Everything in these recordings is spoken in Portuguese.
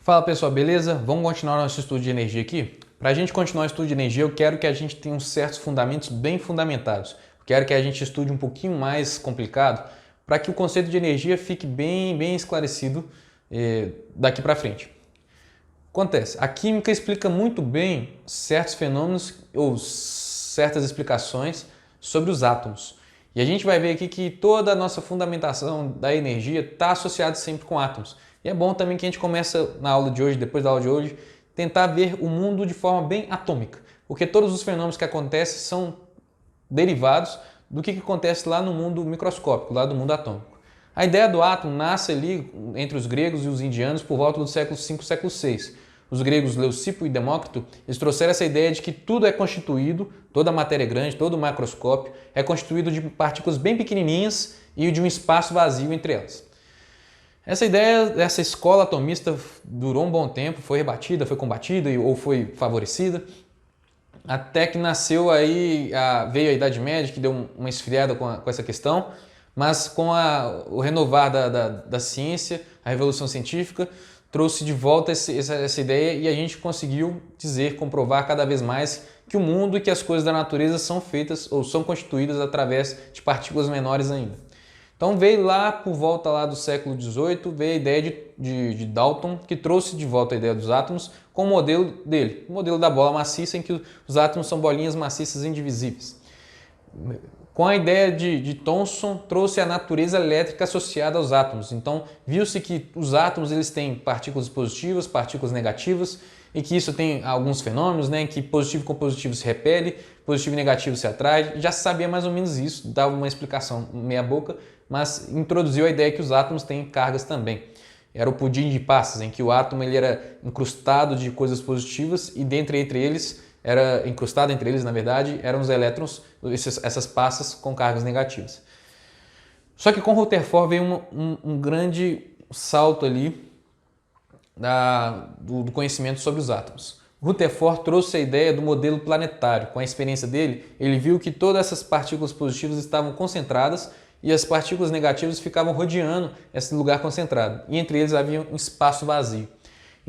Fala pessoal, beleza? Vamos continuar nosso estudo de energia aqui? Para a gente continuar o estudo de energia, eu quero que a gente tenha uns certos fundamentos bem fundamentados. Quero que a gente estude um pouquinho mais complicado para que o conceito de energia fique bem esclarecido daqui para frente. Acontece, a química explica muito bem certos fenômenos ou certas explicações sobre os átomos. E a gente vai ver aqui que toda a nossa fundamentação da energia está associada sempre com átomos. E é bom também que a gente começa na aula de hoje, depois da aula de hoje, tentar ver o mundo de forma bem atômica. Porque todos os fenômenos que acontecem são derivados do que acontece lá no mundo microscópico, lá do mundo atômico. A ideia do átomo nasce ali entre os gregos e os indianos por volta do século V, século VI. Os gregos Leucipo e Demócrito, eles trouxeram essa ideia de que tudo é constituído, toda a matéria grande, todo o macroscópio, é constituído de partículas bem pequenininhas e de um espaço vazio entre elas. Essa ideia, essa escola atomista durou um bom tempo, foi rebatida, foi combatida ou foi favorecida, até que nasceu aí, veio a Idade Média, que deu uma esfriada com essa questão, mas com o renovar da ciência, a revolução científica, trouxe de volta essa ideia e a gente conseguiu comprovar cada vez mais que o mundo e que as coisas da natureza são feitas ou são constituídas através de partículas menores ainda. Então veio lá por volta lá do século XVIII, veio a ideia de Dalton, que trouxe de volta a ideia dos átomos com o modelo dele, o modelo da bola maciça, em que os átomos são bolinhas maciças indivisíveis. Com a ideia de Thomson, trouxe a natureza elétrica associada aos átomos. Então, viu-se que os átomos eles têm partículas positivas, partículas negativas, e que isso tem alguns fenômenos, né, que positivo com positivo se repele, positivo e negativo se atrai. Já se sabia mais ou menos isso, dava uma explicação meia boca, mas introduziu a ideia que os átomos têm cargas também. Era o pudim de passas, em que o átomo ele era incrustado de coisas positivas e entre eles era incrustado entre eles, na verdade, eram os elétrons, essas passas com cargas negativas. Só que com Rutherford veio um grande salto ali do conhecimento sobre os átomos. Rutherford trouxe a ideia do modelo planetário. Com a experiência dele, ele viu que todas essas partículas positivas estavam concentradas e as partículas negativas ficavam rodeando esse lugar concentrado. E entre eles havia um espaço vazio.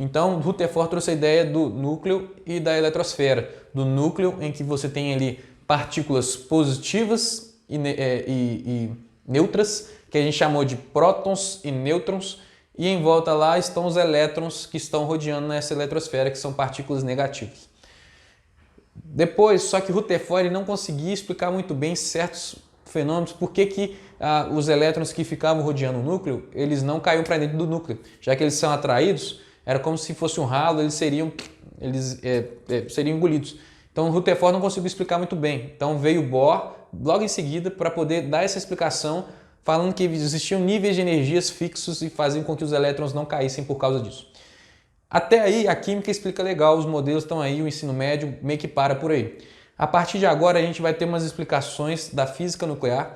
Então, Rutherford trouxe a ideia do núcleo e da eletrosfera. Do núcleo, em que você tem ali partículas positivas e neutras, que a gente chamou de prótons e nêutrons, e em volta lá estão os elétrons que estão rodeando nessa eletrosfera, que são partículas negativas. Depois, só que Rutherford não conseguia explicar muito bem certos fenômenos, por que os elétrons que ficavam rodeando o núcleo, eles não caíam para dentro do núcleo, já que eles são atraídos, era como se fosse um ralo, eles seriam engolidos. Então Rutherford não conseguiu explicar muito bem. Então veio Bohr logo em seguida para poder dar essa explicação, falando que existiam níveis de energias fixos e faziam com que os elétrons não caíssem por causa disso. Até aí a química explica legal, os modelos estão aí, o ensino médio meio que para por aí. A partir de agora a gente vai ter umas explicações da física nuclear,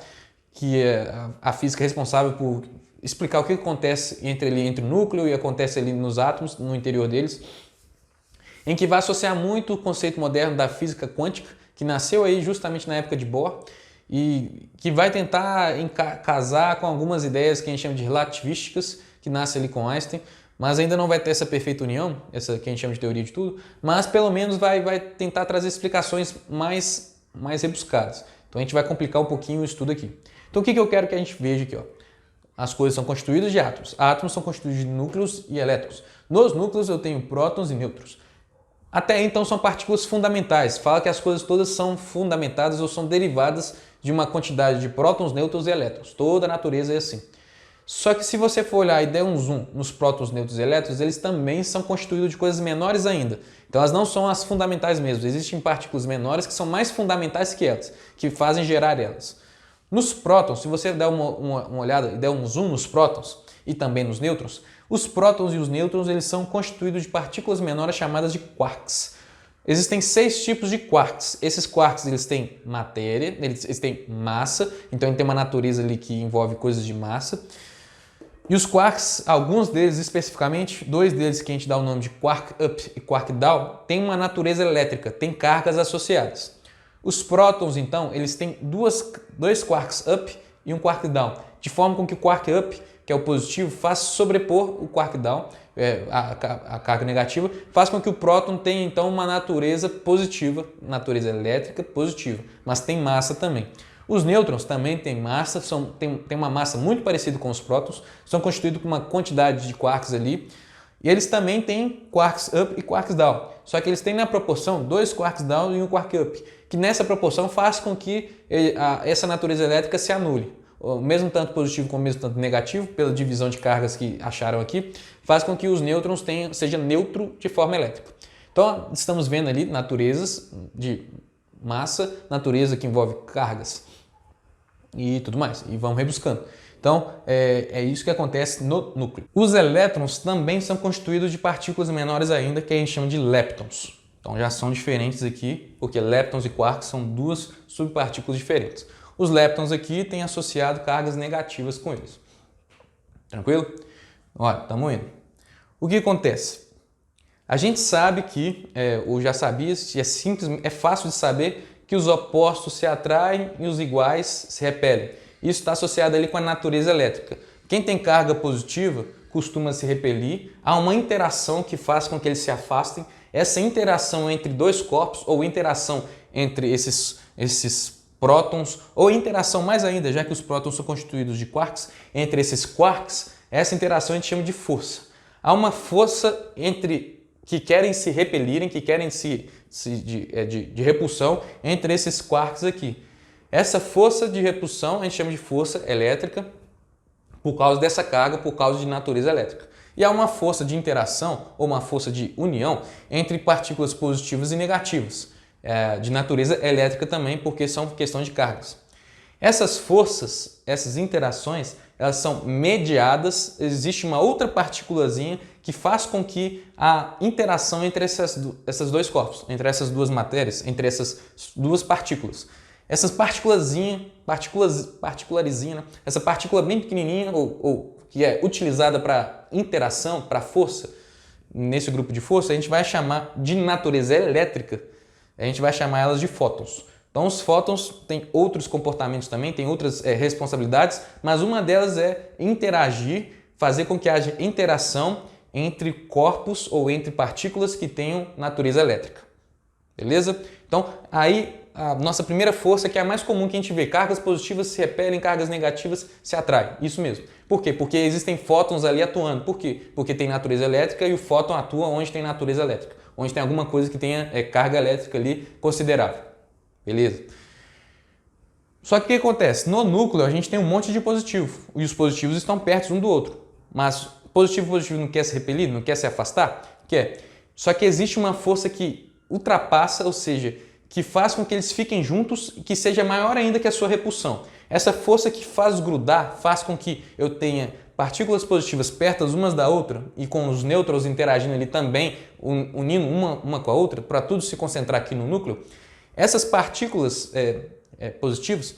que é a física responsável por explicar o que acontece entre o núcleo e acontece ali nos átomos, no interior deles, em que vai associar muito o conceito moderno da física quântica, que nasceu aí justamente na época de Bohr, e que vai tentar casar com algumas ideias que a gente chama de relativísticas, que nasce ali com Einstein, mas ainda não vai ter essa perfeita união, essa que a gente chama de teoria de tudo, mas pelo menos vai tentar trazer explicações mais rebuscadas. Então a gente vai complicar um pouquinho o estudo aqui. Então o que eu quero que a gente veja aqui? As coisas são constituídas de átomos. Átomos são constituídos de núcleos e elétrons. Nos núcleos eu tenho prótons e nêutrons. Até aí, então, são partículas fundamentais. Fala que as coisas todas são fundamentadas ou são derivadas de uma quantidade de prótons, nêutrons e elétrons. Toda a natureza é assim. Só que se você for olhar e der um zoom nos prótons, nêutrons e elétrons, eles também são constituídos de coisas menores ainda. Então elas não são as fundamentais mesmo. Existem partículas menores que são mais fundamentais que elas, que fazem gerar elas. Nos prótons, se você der uma olhada e der um zoom nos prótons e também nos nêutrons, os prótons e os nêutrons eles são constituídos de partículas menores chamadas de quarks. Existem 6 tipos de quarks. Esses quarks eles têm matéria, eles têm massa, então tem uma natureza ali que envolve coisas de massa. E os quarks, alguns deles especificamente, 2 deles que a gente dá o nome de quark up e quark down, têm uma natureza elétrica, têm cargas associadas. Os prótons, então, eles têm dois quarks up e um quark down, de forma com que o quark up, que é o positivo, faça sobrepor o quark down a carga negativa, faz com que o próton tenha então uma natureza positiva, natureza elétrica positiva, mas tem massa também. Os nêutrons também têm massa, têm uma massa muito parecida com os prótons, são constituídos por uma quantidade de quarks ali, e eles também têm quarks up e quarks down, só que eles têm na proporção 2 quarks down e 1 quark up, que nessa proporção faz com que essa natureza elétrica se anule. O mesmo tanto positivo como o mesmo tanto negativo, pela divisão de cargas que acharam aqui, faz com que os nêutrons sejam neutro de forma elétrica. Então, estamos vendo ali naturezas de massa, natureza que envolve cargas e tudo mais, e vamos rebuscando. Então, é isso que acontece no núcleo. Os elétrons também são constituídos de partículas menores ainda, que a gente chama de leptons. Então, já são diferentes aqui, porque leptons e quarks são duas subpartículas diferentes. Os leptons aqui têm associado cargas negativas com eles. Tranquilo? Olha, estamos indo. O que acontece? A gente sabe que, ou já sabia, é fácil de saber que os opostos se atraem e os iguais se repelem. Isso está associado ali com a natureza elétrica. Quem tem carga positiva costuma se repelir, há uma interação que faz com que eles se afastem. Essa interação entre dois corpos ou interação entre esses prótons, ou interação mais ainda, já que os prótons são constituídos de quarks, entre esses quarks, essa interação a gente chama de força. Há uma força entre que querem se repelirem, que querem de repulsão entre esses quarks aqui. Essa força de repulsão a gente chama de força elétrica por causa dessa carga, por causa de natureza elétrica. E há uma força de interação ou uma força de união entre partículas positivas e negativas, de natureza elétrica também, porque são questão de cargas. Essas forças, essas interações, elas são mediadas, existe uma outra partículazinha que faz com que a interação entre esses dois corpos, entre essas duas matérias, entre essas duas partículas. Essas particularizinha, essa partícula bem pequenininha, ou que é utilizada para interação, para força, nesse grupo de força, a gente vai chamar de natureza elétrica, a gente vai chamar elas de fótons. Então os fótons têm outros comportamentos também, têm outras responsabilidades, mas uma delas é interagir, fazer com que haja interação entre corpos ou entre partículas que tenham natureza elétrica. Beleza? Então aí a nossa primeira força, que é a mais comum que a gente vê, cargas positivas se repelem, cargas negativas se atraem. Isso mesmo. Por quê? Porque existem fótons ali atuando. Por quê? Porque tem natureza elétrica e o fóton atua onde tem natureza elétrica, onde tem alguma coisa que tenha carga elétrica ali considerável. Beleza? Só que o que acontece? No núcleo a gente tem um monte de positivo e os positivos estão perto um do outro. Mas positivo e positivo não quer se repelir, não quer se afastar? Quer. Só que existe uma força que ultrapassa, ou seja, que faz com que eles fiquem juntos e que seja maior ainda que a sua repulsão. Essa força que faz grudar, faz com que eu tenha partículas positivas perto umas da outra e com os nêutrons interagindo ali também, unindo uma com a outra, para tudo se concentrar aqui no núcleo. Essas partículas positivas,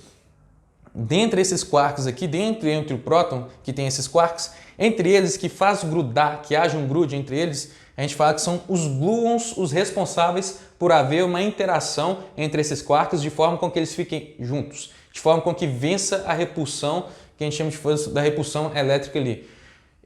dentre esses quarks aqui, entre o próton que tem esses quarks, entre eles que faz grudar, que haja um grude entre eles, a gente fala que são os gluons os responsáveis por haver uma interação entre esses quarks de forma com que eles fiquem juntos, de forma com que vença a repulsão, que a gente chama de força da repulsão elétrica ali.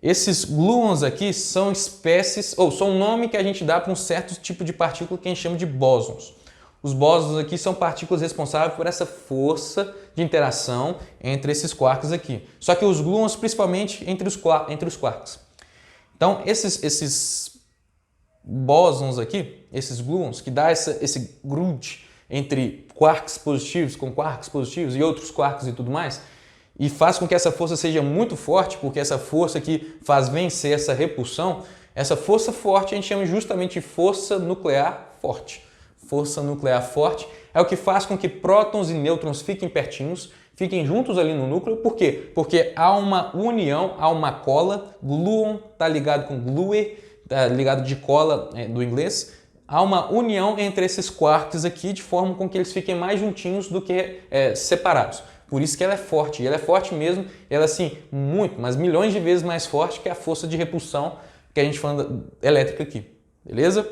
Esses gluons aqui são espécies, ou são um nome que a gente dá para um certo tipo de partícula que a gente chama de bósons. Os bósons aqui são partículas responsáveis por essa força de interação entre esses quarks aqui. Só que os gluons principalmente entre os quarks. Então esses bósons aqui, esses gluons, que dá esse grude entre quarks positivos com quarks positivos e outros quarks e tudo mais, e faz com que essa força seja muito forte, porque essa força que faz vencer essa repulsão, essa força forte a gente chama justamente de força nuclear forte. Força nuclear forte é o que faz com que prótons e nêutrons fiquem pertinhos, fiquem juntos ali no núcleo. Por quê? Porque há uma união, há uma cola, gluon está ligado com glue, está ligado de cola do inglês, há uma união entre esses quarks aqui de forma com que eles fiquem mais juntinhos do que separados. Por isso que ela é forte, e ela é forte mesmo, ela assim, muito, mas milhões de vezes mais forte que a força de repulsão que a gente fala elétrica aqui, beleza?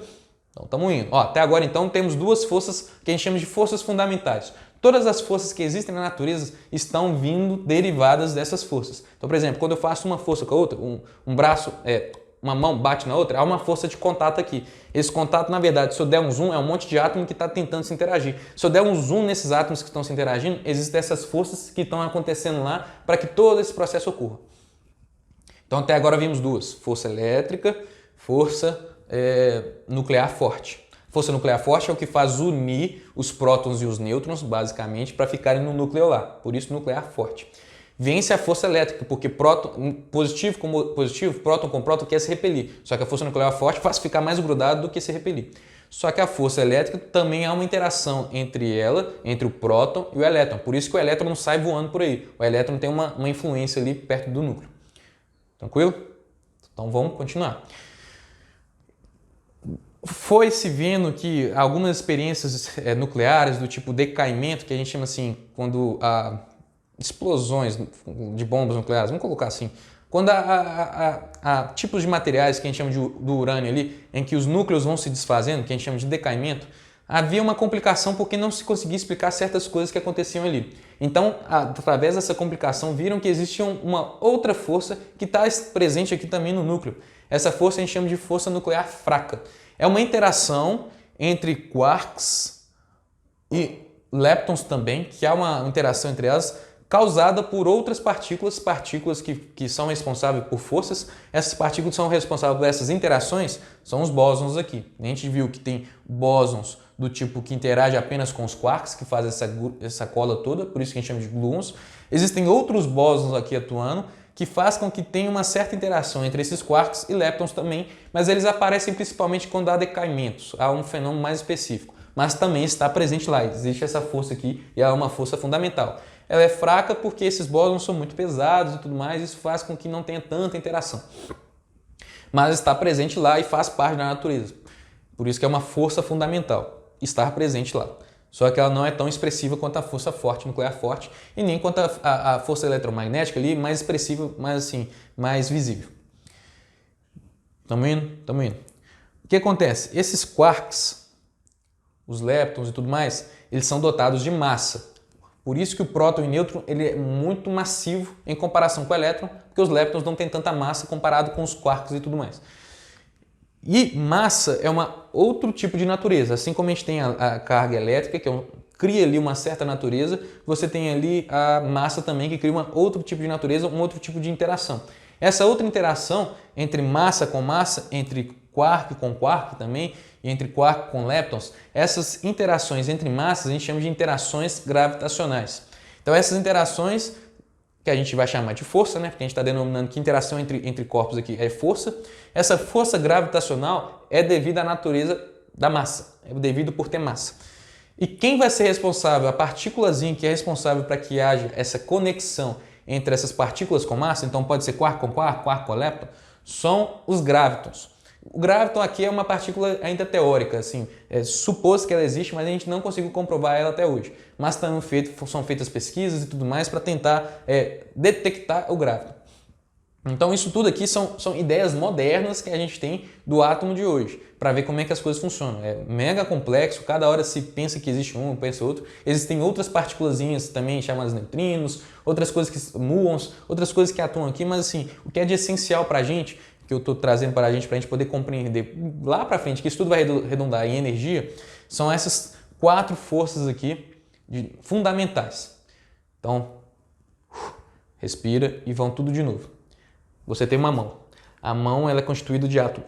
Então estamos indo. Até agora então temos duas forças que a gente chama de forças fundamentais. Todas as forças que existem na natureza estão vindo derivadas dessas forças. Então, por exemplo, quando eu faço uma força com a outra, um braço, uma mão bate na outra, há uma força de contato aqui. Esse contato, na verdade, se eu der um zoom, é um monte de átomo que está tentando se interagir. Se eu der um zoom nesses átomos que estão se interagindo, existem essas forças que estão acontecendo lá para que todo esse processo ocorra. Então, até agora vimos duas: força elétrica, força nuclear forte. Força nuclear forte é o que faz unir os prótons e os nêutrons, basicamente, para ficarem no núcleo lá. Por isso, nuclear forte. Vence a força elétrica, porque próton, positivo com positivo, próton com próton quer se repelir. Só que a força nuclear forte faz ficar mais grudado do que se repelir. Só que a força elétrica também há uma interação entre ela, entre o próton e o elétron. Por isso que o elétron não sai voando por aí. O elétron tem uma influência ali perto do núcleo. Tranquilo? Então vamos continuar. Foi se vendo que algumas experiências nucleares do tipo decaimento, que a gente chama assim, quando explosões de bombas nucleares, vamos colocar assim, quando há tipos de materiais que a gente chama do urânio ali, em que os núcleos vão se desfazendo, que a gente chama de decaimento, havia uma complicação porque não se conseguia explicar certas coisas que aconteciam ali. Então, através dessa complicação, viram que existia uma outra força que está presente aqui também no núcleo. Essa força a gente chama de força nuclear fraca. É uma interação entre quarks e leptons também, que há uma interação entre elas, causada por outras partículas que são responsáveis por forças. Essas partículas são responsáveis por essas interações, são os bósons aqui. A gente viu que tem bósons do tipo que interage apenas com os quarks, que faz essa cola toda, por isso que a gente chama de gluons. Existem outros bósons aqui atuando, que faz com que tenha uma certa interação entre esses quarks e leptons também, mas eles aparecem principalmente quando há decaimentos, há um fenômeno mais específico. Mas também está presente lá, existe essa força aqui e é uma força fundamental. Ela é fraca porque esses bósons são muito pesados e tudo mais, isso faz com que não tenha tanta interação. Mas está presente lá e faz parte da natureza. Por isso que é uma força fundamental, estar presente lá. Só que ela não é tão expressiva quanto a força forte, nuclear forte, e nem quanto a força eletromagnética ali, mais expressiva, mais visível. Estamos indo? Estamos indo. O que acontece? Esses quarks, os leptons e tudo mais, eles são dotados de massa. Por isso que o próton e o nêutron ele é muito massivo em comparação com o elétron, porque os leptons não têm tanta massa comparado com os quarks e tudo mais. E massa é outro tipo de natureza. Assim como a gente tem a carga elétrica, que cria ali uma certa natureza, você tem ali a massa também, que cria outro tipo de natureza, um outro tipo de interação. Essa outra interação entre massa com massa, entre quark com quark também, e entre quark com leptons, essas interações entre massas a gente chama de interações gravitacionais. Então essas interações, que a gente vai chamar de força, né? Porque a gente está denominando que interação entre corpos aqui é força. Essa força gravitacional é devido à natureza da massa, é devido por ter massa. E quem vai ser responsável, a partículazinha que é responsável para que haja essa conexão entre essas partículas com massa, então pode ser quark com quark, quark com lepton, são os gravitons. O graviton aqui é uma partícula ainda teórica, assim, supôs que ela existe, mas a gente não conseguiu comprovar ela até hoje. Mas são feitas pesquisas e tudo mais para tentar detectar o graviton. Então isso tudo aqui são ideias modernas que a gente tem do átomo de hoje, para ver como é que as coisas funcionam. É mega complexo, cada hora se pensa que existe um, pensa outro. Existem outras partículazinhas também chamadas neutrinos, outras coisas que muons, outras coisas que atuam aqui, mas assim, o que é de essencial para a gente, que eu estou trazendo para a gente poder compreender lá para frente, que isso tudo vai redundar em energia, são essas 4 forças aqui fundamentais. Então, respira e vão tudo de novo. Você tem uma mão. A mão ela é constituída de átomo.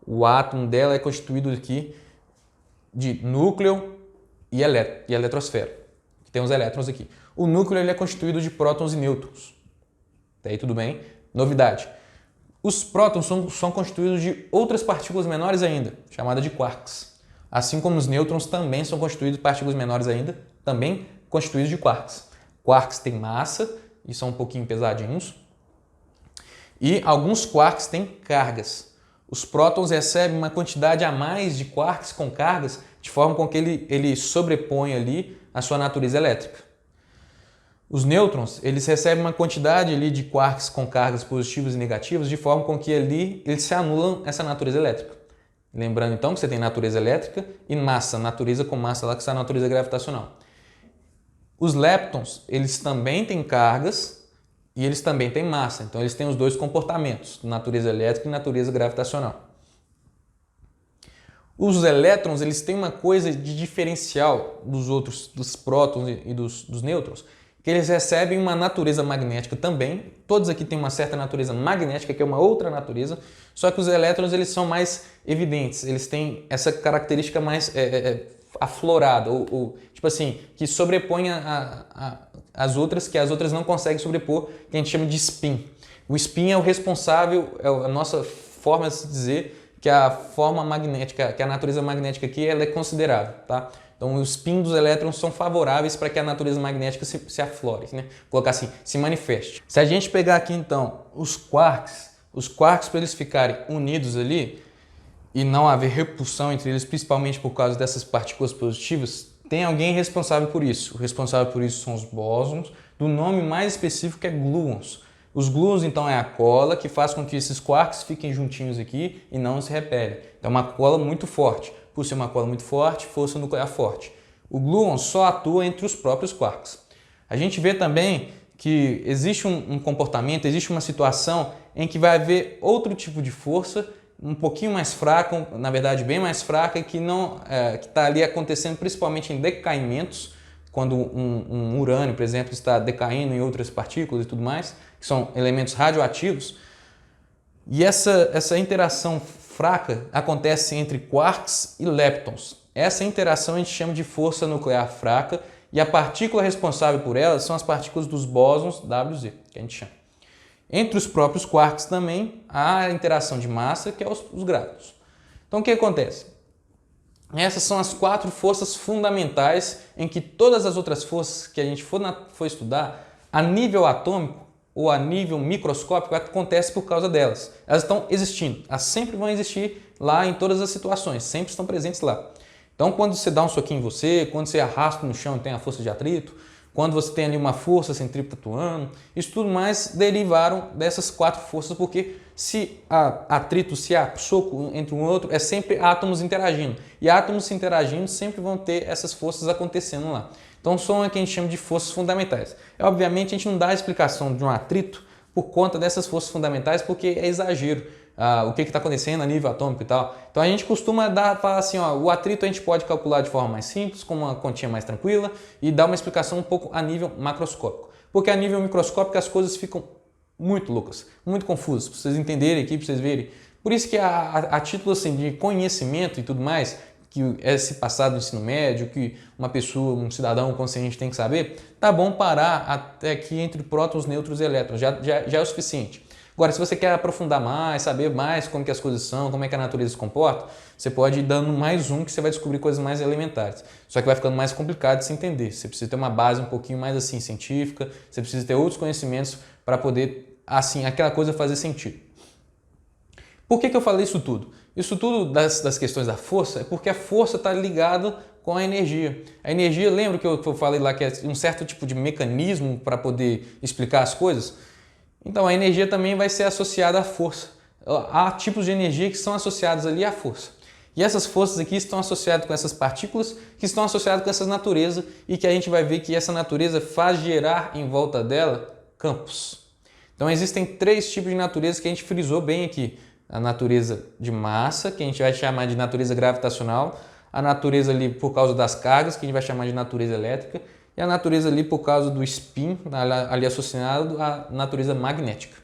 O átomo dela é constituído aqui de núcleo e eletrosfera, que tem os elétrons aqui. O núcleo ele é constituído de prótons e nêutrons. Até aí tudo bem? Novidade. Os prótons são constituídos de outras partículas menores ainda, chamadas de quarks. Assim como os nêutrons também são constituídos de partículas menores ainda, também constituídos de quarks. Quarks têm massa e são um pouquinho pesadinhos. E alguns quarks têm cargas. Os prótons recebem uma quantidade a mais de quarks com cargas, de forma com que ele sobrepõe ali a sua natureza elétrica. Os nêutrons, eles recebem uma quantidade ali de quarks com cargas positivas e negativas, de forma com que ali eles se anulam essa natureza elétrica. Lembrando então que você tem natureza elétrica e massa, natureza com massa lá que está a natureza gravitacional. Os leptons, eles também têm cargas e eles também têm massa, então eles têm os dois comportamentos, natureza elétrica e natureza gravitacional. Os elétrons, eles têm uma coisa de diferencial dos outros, dos prótons e dos nêutrons, que eles recebem uma natureza magnética também. Todos aqui têm uma certa natureza magnética, que é uma outra natureza, só que os elétrons eles são mais evidentes, eles têm essa característica mais aflorada, ou tipo assim, que sobrepõe as outras, que as outras não conseguem sobrepor, que a gente chama de spin. O spin é o responsável, é a nossa forma de se dizer que a forma magnética, que a natureza magnética aqui ela é considerável, tá? Então os spins dos elétrons são favoráveis para que a natureza magnética se aflore, né? Vou colocar assim, se manifeste. Se a gente pegar aqui então os quarks para eles ficarem unidos ali e não haver repulsão entre eles, principalmente por causa dessas partículas positivas, tem alguém responsável por isso. O responsável por isso são os bósons, do nome mais específico que é gluons. Os gluons, então, é a cola que faz com que esses quarks fiquem juntinhos aqui e não se repelem. Então, é uma cola muito forte. Por ser uma cola muito forte, força nuclear forte. O gluon só atua entre os próprios quarks. A gente vê também que existe um comportamento, existe uma situação em que vai haver outro tipo de força, um pouquinho mais fraca, na verdade bem mais fraca, que está ali acontecendo principalmente em decaimentos, quando um urânio, por exemplo, está decaindo em outras partículas e tudo mais, que são elementos radioativos. E essa interação fraca acontece entre quarks e leptons. Essa interação a gente chama de força nuclear fraca e a partícula responsável por ela são as partículas dos bósons WZ, que a gente chama. Entre os próprios quarks também há a interação de massa, que é os grávidos. Então o que acontece? Essas são as 4 forças fundamentais em que todas as outras forças que a gente for estudar a nível atômico ou a nível microscópico acontece por causa delas. Elas estão existindo, elas sempre vão existir lá em todas as situações, sempre estão presentes lá. Então quando você dá um soquinho em você, quando você arrasta no chão e tem a força de atrito, quando você tem ali uma força centrípeta atuando, isso tudo mais derivaram dessas 4 forças, porque se há atrito, se há soco entre um e outro, é sempre átomos interagindo. E átomos se interagindo sempre vão ter essas forças acontecendo lá. Então são o que a gente chama de forças fundamentais. Obviamente a gente não dá a explicação de um atrito por conta dessas forças fundamentais, porque é exagero. O que está acontecendo a nível atômico e tal. Então a gente costuma falar assim, ó, o atrito a gente pode calcular de forma mais simples, com uma continha mais tranquila e dar uma explicação um pouco a nível macroscópico. Porque a nível microscópico as coisas ficam muito loucas, muito confusas, para vocês entenderem aqui, para vocês verem. Por isso que a título assim, de conhecimento e tudo mais, que é se passar do ensino médio, que uma pessoa, um cidadão consciente tem que saber, tá bom parar até aqui entre prótons, nêutrons e elétrons, já é o suficiente. Agora, se você quer aprofundar mais, saber mais como que as coisas são, como é que a natureza se comporta, você pode ir dando mais que você vai descobrir coisas mais elementares. Só que vai ficando mais complicado de se entender. Você precisa ter uma base um pouquinho mais assim científica, você precisa ter outros conhecimentos para poder, assim, aquela coisa fazer sentido. Por que eu falei isso tudo? Isso tudo das questões da força é porque a força está ligada com a energia. A energia, lembra que eu falei lá que é um certo tipo de mecanismo para poder explicar as coisas? Então a energia também vai ser associada à força. Há tipos de energia que são associados ali à força. E essas forças aqui estão associadas com essas partículas que estão associadas com essa natureza e que a gente vai ver que essa natureza faz gerar em volta dela campos. Então existem 3 tipos de natureza que a gente frisou bem aqui. A natureza de massa, que a gente vai chamar de natureza gravitacional, a natureza ali por causa das cargas, que a gente vai chamar de natureza elétrica, e a natureza ali por causa do spin, ali associado à natureza magnética.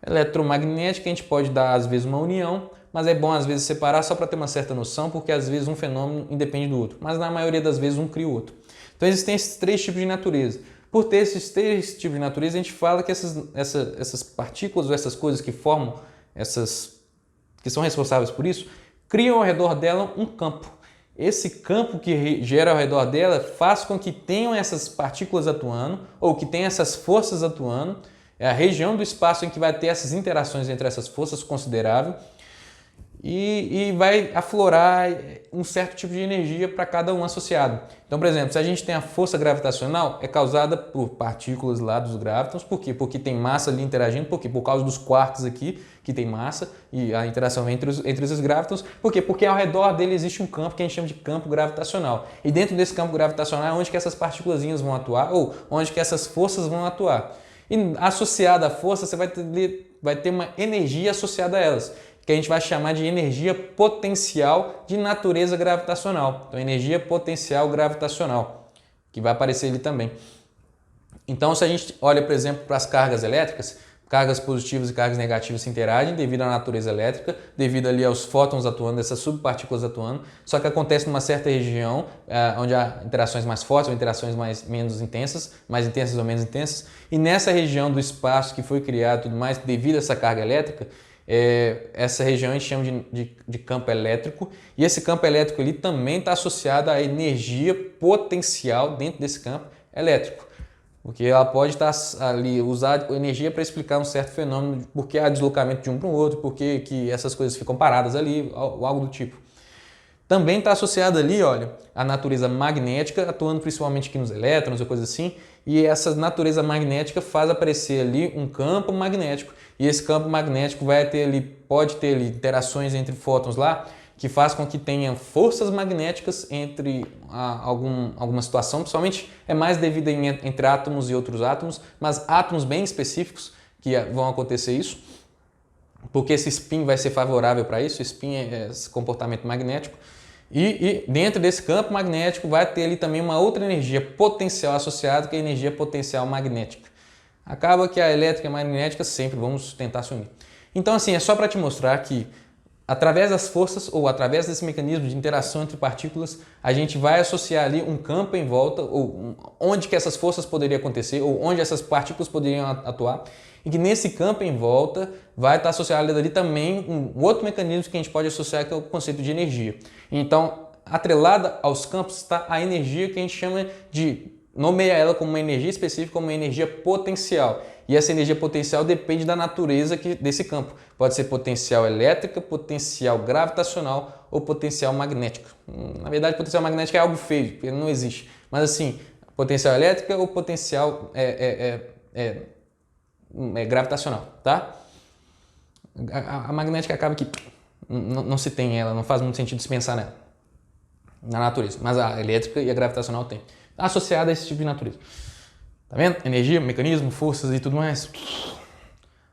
Eletromagnética a gente pode dar às vezes uma união, mas é bom às vezes separar só para ter uma certa noção, porque às vezes um fenômeno independe do outro, mas na maioria das vezes um cria o outro. Então existem esses 3 tipos de natureza. Por ter esses 3 tipos de natureza, a gente fala que essas partículas ou essas coisas que formam, que são responsáveis por isso, criam ao redor dela um campo. Esse campo que gera ao redor dela faz com que tenham essas partículas atuando ou que tenham essas forças atuando. É a região do espaço em que vai ter essas interações entre essas forças considerável e vai aflorar um certo tipo de energia para cada um associado. Então, por exemplo, se a gente tem a força gravitacional, é causada por partículas lá dos gravitons. Por quê? Porque tem massa ali interagindo. Por quê? Por causa dos quarks aqui, que tem massa, e a interação entre os gravitons. Por quê? Porque ao redor dele existe um campo que a gente chama de campo gravitacional. E dentro desse campo gravitacional é onde que essas partículas vão atuar, ou onde que essas forças vão atuar. E associada à força, você vai ter uma energia associada a elas, que a gente vai chamar de energia potencial de natureza gravitacional. Então, energia potencial gravitacional, que vai aparecer ali também. Então, se a gente olha, por exemplo, para as cargas elétricas, cargas positivas e cargas negativas se interagem devido à natureza elétrica, devido ali aos fótons atuando, essas subpartículas atuando, só que acontece numa certa região onde há interações mais fortes ou interações menos intensas, mais intensas ou menos intensas, e nessa região do espaço que foi criado tudo mais, devido a essa carga elétrica, essa região a gente chama de campo elétrico, e esse campo elétrico ali também está associado à energia potencial dentro desse campo elétrico. Porque ela pode estar ali, usar energia para explicar um certo fenômeno, porque há deslocamento de um para o outro, porque que essas coisas ficam paradas ali, ou algo do tipo. Também está associada ali, olha, a natureza magnética, atuando principalmente aqui nos elétrons ou coisa assim, e essa natureza magnética faz aparecer ali um campo magnético. E esse campo magnético pode ter ali interações entre fótons lá, que faz com que tenha forças magnéticas entre alguma situação, principalmente é mais devido entre átomos e outros átomos, mas átomos bem específicos que vão acontecer isso, porque esse spin vai ser favorável para isso, spin é esse comportamento magnético, e dentro desse campo magnético vai ter ali também uma outra energia potencial associada, que é a energia potencial magnética. Acaba que a elétrica e a magnética sempre vamos tentar se unir. Então assim, é só para te mostrar que através das forças ou através desse mecanismo de interação entre partículas, a gente vai associar ali um campo em volta, ou onde que essas forças poderiam acontecer, ou onde essas partículas poderiam atuar, e que nesse campo em volta vai estar associado ali também um outro mecanismo que a gente pode associar, que é o conceito de energia. Então, atrelada aos campos está a energia que a gente chama nomeia ela como uma energia específica, como uma energia potencial. E essa energia potencial depende da natureza desse campo. Pode ser potencial elétrica, potencial gravitacional ou potencial magnético. Na verdade, potencial magnético é algo feio, porque não existe. Mas assim, potencial elétrica ou potencial gravitacional, tá? A magnética acaba que não se tem ela, não faz muito sentido se pensar nela, na natureza. Mas a elétrica e a gravitacional tem. Associada a esse tipo de natureza. Tá vendo? Energia, mecanismo, forças e tudo mais.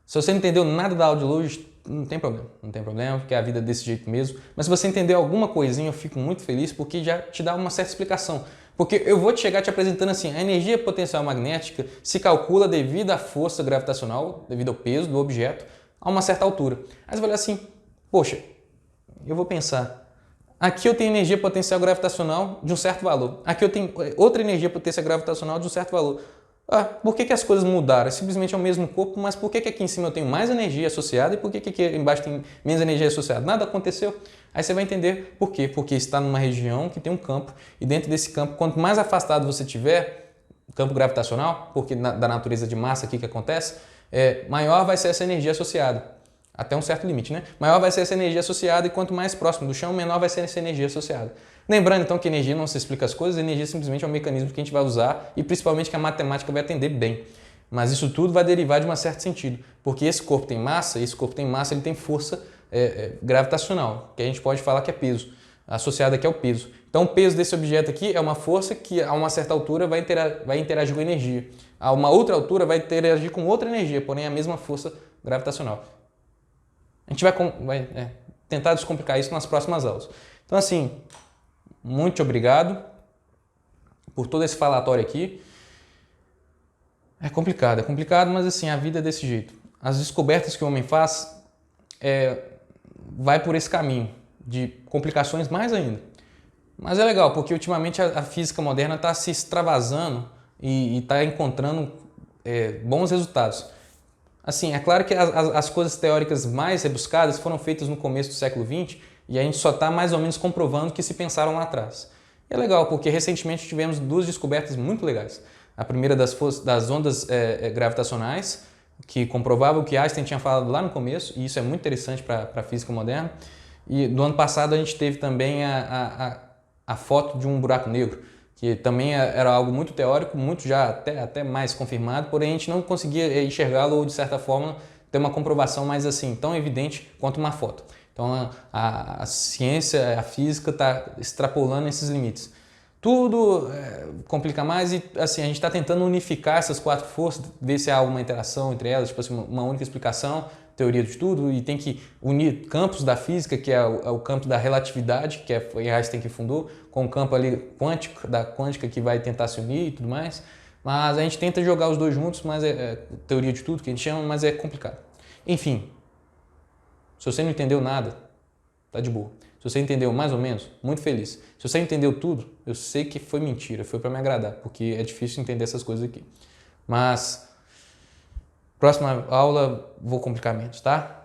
Se você não entendeu nada da aula de hoje, não tem problema. Não tem problema, porque a vida é desse jeito mesmo. Mas se você entendeu alguma coisinha, eu fico muito feliz, porque já te dá uma certa explicação. Porque eu vou chegar te apresentando assim, a energia potencial magnética se calcula devido à força gravitacional, devido ao peso do objeto, a uma certa altura. Aí você vai olhar assim, poxa, eu vou pensar, aqui eu tenho energia potencial gravitacional de um certo valor. Aqui eu tenho outra energia potencial gravitacional de um certo valor. Por que as coisas mudaram? Simplesmente é o mesmo corpo, mas por que aqui em cima eu tenho mais energia associada e por que aqui embaixo tem menos energia associada? Nada aconteceu. Aí você vai entender por quê. Porque está numa região que tem um campo e dentro desse campo, quanto mais afastado você tiver, campo gravitacional, porque da natureza de massa aqui que acontece, maior vai ser essa energia associada. Até um certo limite, né? Maior vai ser essa energia associada e quanto mais próximo do chão, menor vai ser essa energia associada. Lembrando então que energia não se explica as coisas, energia simplesmente é um mecanismo que a gente vai usar e principalmente que a matemática vai atender bem. Mas isso tudo vai derivar de um certo sentido, porque esse corpo tem massa, ele tem força gravitacional, que a gente pode falar que é peso, associado aqui ao peso. Então o peso desse objeto aqui é uma força que a uma certa altura vai interagir com energia. A uma outra altura vai interagir com outra energia, porém a mesma força gravitacional. A gente vai tentar descomplicar isso nas próximas aulas. Então assim, muito obrigado por todo esse falatório aqui. É complicado, mas assim, a vida é desse jeito. As descobertas que o homem faz vai por esse caminho de complicações mais ainda. Mas é legal, porque ultimamente a física moderna está se extravasando e está encontrando bons resultados. Assim, é claro que as coisas teóricas mais rebuscadas foram feitas no começo do século XX e a gente só está mais ou menos comprovando o que se pensaram lá atrás. E é legal, porque recentemente tivemos duas descobertas muito legais. A primeira das ondas gravitacionais, que comprovava o que Einstein tinha falado lá no começo, e isso é muito interessante para a física moderna. E do ano passado a gente teve também a foto de um buraco negro, que também era algo muito teórico, muito já até mais confirmado, porém a gente não conseguia enxergá-lo ou de certa forma ter uma comprovação mais assim, tão evidente quanto uma foto. Então a ciência, a física está extrapolando esses limites. tudo complica mais e assim, a gente está tentando unificar essas 4 forças, ver se há alguma interação entre elas, tipo assim, uma única explicação, teoria de tudo, e tem que unir campos da física, que é o campo da relatividade, que foi Einstein que fundou, com o campo ali quântico, da quântica, que vai tentar se unir e tudo mais. Mas a gente tenta jogar os dois juntos, mas é teoria de tudo que a gente chama, mas é complicado. Enfim, se você não entendeu nada, tá de boa. Se você entendeu mais ou menos, muito feliz. Se você entendeu tudo, eu sei que foi mentira, foi para me agradar, porque é difícil entender essas coisas aqui. Mas próxima aula vou complicar menos, tá?